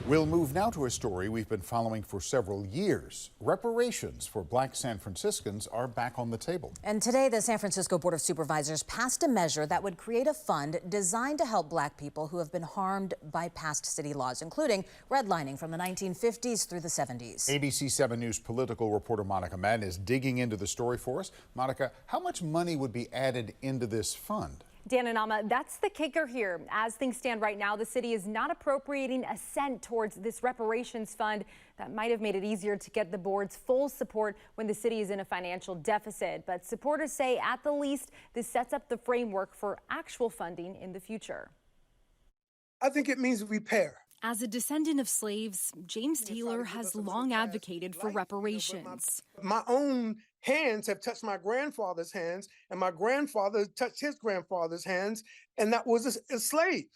We'll move now to a story we've been following for several years. Reparations for Black San Franciscans are back on the table. And today, the San Francisco Board of Supervisors passed a measure that would create a fund designed to help Black people who have been harmed by past city laws, including redlining from the 1950s through the 70s. ABC 7 News political reporter Monica Madden is digging into the story for us. Monica, how much money would be added into this fund? Dan and Alma, that's the kicker here. As things stand right now, the city is not appropriating a cent towards this reparations fund that might have made it easier to get the board's full support when the city is in a financial deficit. But supporters say at the least this sets up the framework for actual funding in the future. I think it means repair. As a descendant of slaves, James Taylor has long advocated for reparations. My own hands have touched my grandfather's hands, and my grandfather touched his grandfather's hands, and that was a slave.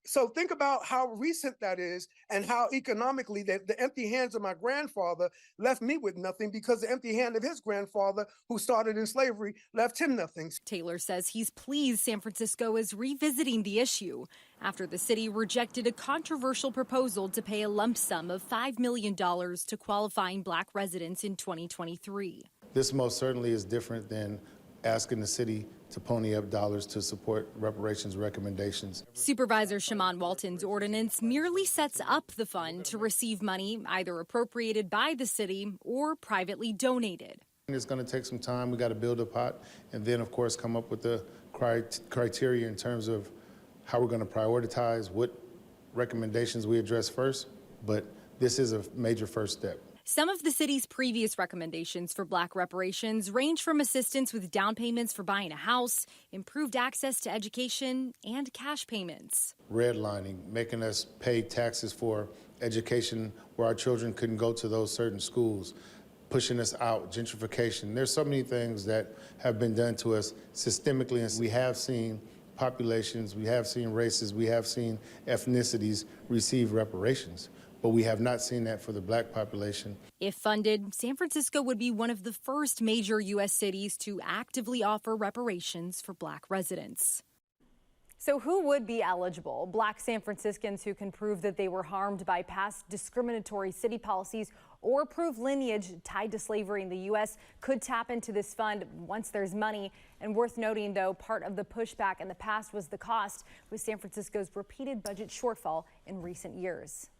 So think about how recent that is and how economically the empty hands of my grandfather left me with nothing because the empty hand of his grandfather, who started in slavery, left him nothing. Taylor says he's pleased San Francisco is revisiting the issue after the city rejected a controversial proposal to pay a lump sum of $5 million to qualifying Black residents in 2023. This most certainly is different than asking the city to pony up dollars to support reparations recommendations. Supervisor Shaman Walton's ordinance merely sets up the fund to receive money either appropriated by the city or privately donated. It's going to take some time. We got to build a pot and then, of course, come up with the criteria in terms of how we're going to prioritize what recommendations we address first. But this is a major first step. Some of the city's previous recommendations for Black reparations range from assistance with down payments for buying a house, improved access to education, and cash payments. Redlining, making us pay taxes for education where our children couldn't go to those certain schools, pushing us out, gentrification. There's so many things that have been done to us systemically, and we have seen populations, we have seen races, we have seen ethnicities receive reparations. But we have not seen that for the Black population. If funded, San Francisco would be one of the first major U.S. cities to actively offer reparations for Black residents. So who would be eligible? Black San Franciscans who can prove that they were harmed by past discriminatory city policies or prove lineage tied to slavery in the U.S. could tap into this fund once there's money. And worth noting, though, part of the pushback in the past was the cost with San Francisco's repeated budget shortfall in recent years.